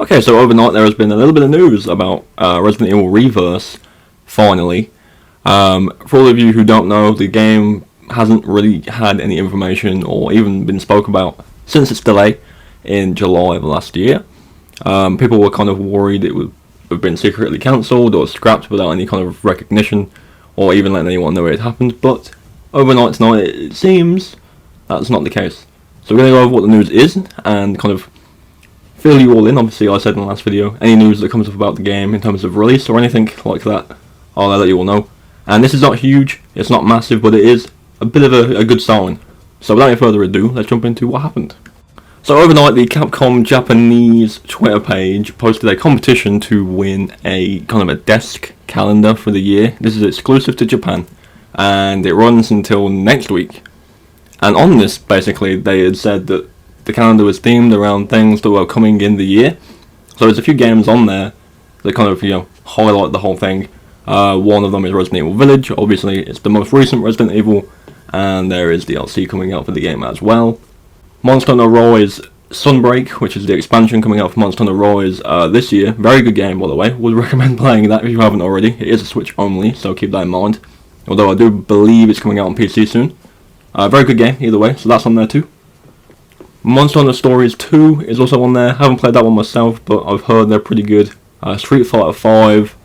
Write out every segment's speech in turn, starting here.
Okay, so overnight there has been a little bit of news about Resident Evil Reverse, finally. For all of you who don't know, the game hasn't really had any information or even been spoke about since its delay in July of last year. People were kind of worried it would have been secretly cancelled or scrapped without any kind of recognition or even letting anyone know it had happened, but overnight tonight it seems that's not the case. So we're going to go over what the news is and kind of fill you all in. Obviously, I said in the last video, any news that comes up about the game in terms of release or anything like that, I'll let you all know. And this is not huge, it's not massive, but it is a bit of a good sign. So without any further ado, let's jump into what happened. So overnight, the Capcom Japanese Twitter page posted a competition to win a kind of a desk calendar for the year. This is exclusive to Japan, and it runs until next week. And on this, basically, they had said that the calendar was themed around things that were coming in the year. So there's a few games on there that kind of, highlight the whole thing. One of them is Resident Evil Village. Obviously, it's the most recent Resident Evil, and there is DLC coming out for the game as well. Monster Hunter Rise Sunbreak, which is the expansion coming out for Monster Hunter Rise this year. Very good game, by the way. Would recommend playing that if you haven't already. It is a Switch only, so keep that in mind. Although I do believe it's coming out on PC soon. Very good game, either way, so that's on there too. Monster Hunter Stories 2 is also on there. Haven't played that one myself, but I've heard they're pretty good. Street Fighter 5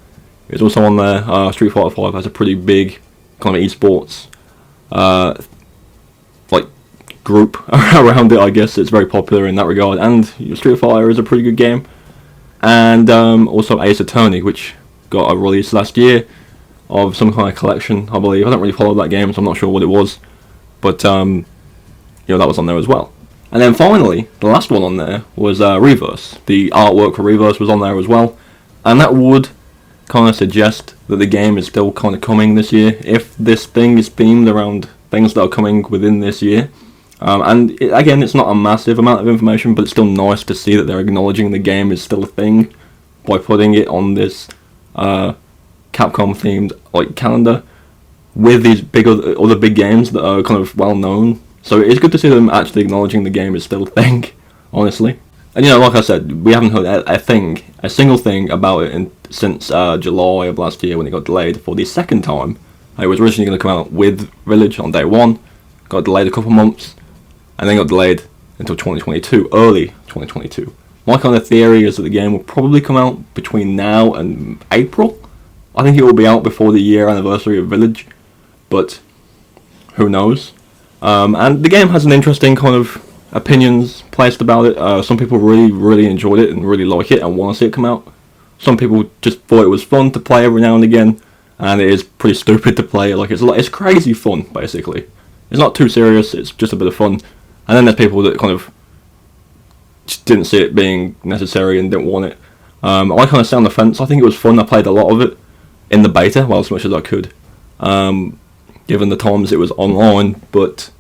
is also on there. Street Fighter 5 has a pretty big kind of esports group around it, I guess. It's very popular in that regard, and Street Fighter is a pretty good game. And also Ace Attorney, which got a release last year of some kind of collection, I believe. I don't really follow that game, so I'm not sure what it was, but that was on there as well. And then finally, the last one on there was Reverse. The artwork for Reverse was on there as well, and that would kind of suggest that the game is still kind of coming this year, if this thing is themed around things that are coming within this year. Again, it's not a massive amount of information, but it's still nice to see that they're acknowledging the game is still a thing by putting it on this Capcom-themed calendar with these other big games that are kind of well known. So it's good to see them actually acknowledging the game is still a thing, honestly. And like I said, we haven't heard a single thing about it since July of last year when it got delayed for the second time. It was originally going to come out with Village on day one, got delayed a couple months, and then got delayed until 2022, early 2022. My kind of theory is that the game will probably come out between now and April. I think it will be out before the year anniversary of Village, but who knows. And the game has an interesting kind of opinions placed about it. Some people really enjoyed it and really like it and want to see it come out. Some people just thought it was fun to play every now and again, and it is pretty stupid to play. It's crazy fun, basically. It's not too serious, it's just a bit of fun. And then there's people that kind of just didn't see it being necessary and didn't want it. I kind of sat on the fence. I think it was fun. I played a lot of it in the beta, well, as much as I could, given the times it was online, but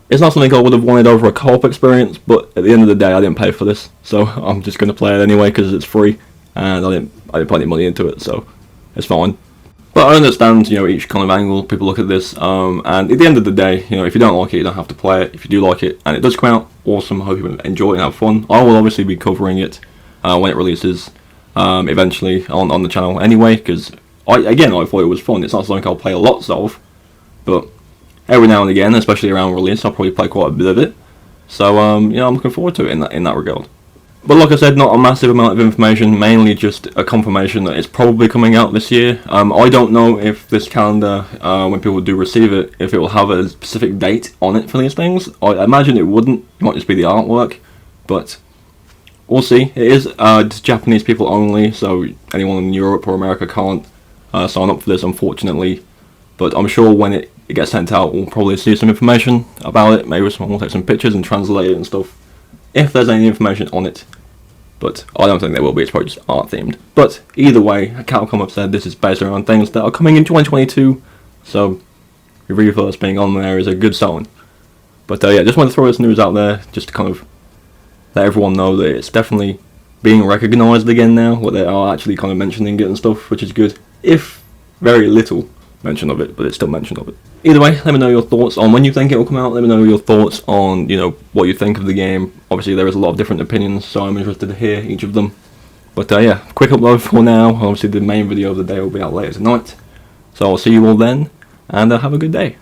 it's not something I would have wanted over a co-op experience. But at the end of the day, I didn't pay for this, so I'm just going to play it anyway because it's free, and I didn't put any money into it, so it's fine. But I understand, each kind of angle people look at this, and at the end of the day, if you don't like it, you don't have to play it. If you do like it, and it does come out, awesome, I hope you enjoy it and have fun. I will obviously be covering it when it releases, eventually, on the channel anyway, because, I thought it was fun. It's not something I'll play lots of, but every now and again, especially around release, I'll probably play quite a bit of it. So, I'm looking forward to it in that regard. But like I said, not a massive amount of information, mainly just a confirmation that it's probably coming out this year. I don't know if this calendar, when people do receive it, if it will have a specific date on it for these things. I imagine it wouldn't. It might just be the artwork, but we'll see. It is just Japanese people only, so anyone in Europe or America can't sign up for this, unfortunately. But I'm sure when it gets sent out, we'll probably see some information about it. Maybe someone will take some pictures and translate it and stuff, if there's any information on it. But I don't think there will be, it's probably just art themed. But either way, Capcom have said this is based around things that are coming in 2022, so Reverse being on there is a good sign. But just want to throw this news out there, just to kind of let everyone know that it's definitely being recognised again now, what they are actually kind of mentioning it and stuff, which is good. If very little, mention of it, but it's still mention of it. Either way, let me know your thoughts on when you think it will come out. Let me know your thoughts on, you know, what you think of the game. Obviously, there is a lot of different opinions, so I'm interested to hear each of them. But yeah, quick upload for now. Obviously, the main video of the day will be out later tonight. So I'll see you all then, and have a good day.